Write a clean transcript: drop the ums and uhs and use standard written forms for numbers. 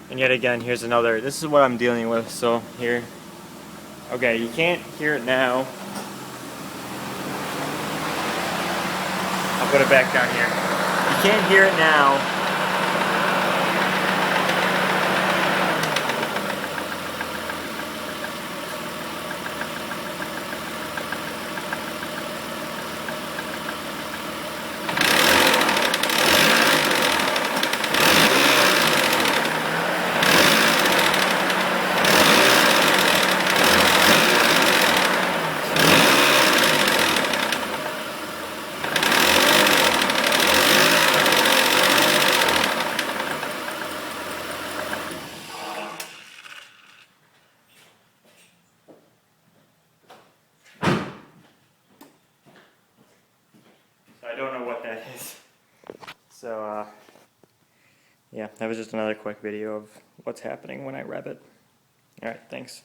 And yet again, here's another, this is what I'm dealing with, so here. Okay, you can't hear it now. I'll put it back down here. You can't hear it now. I don't know what that is. So, yeah, that was just another quick video of what's happening when I rev it. Alright, thanks.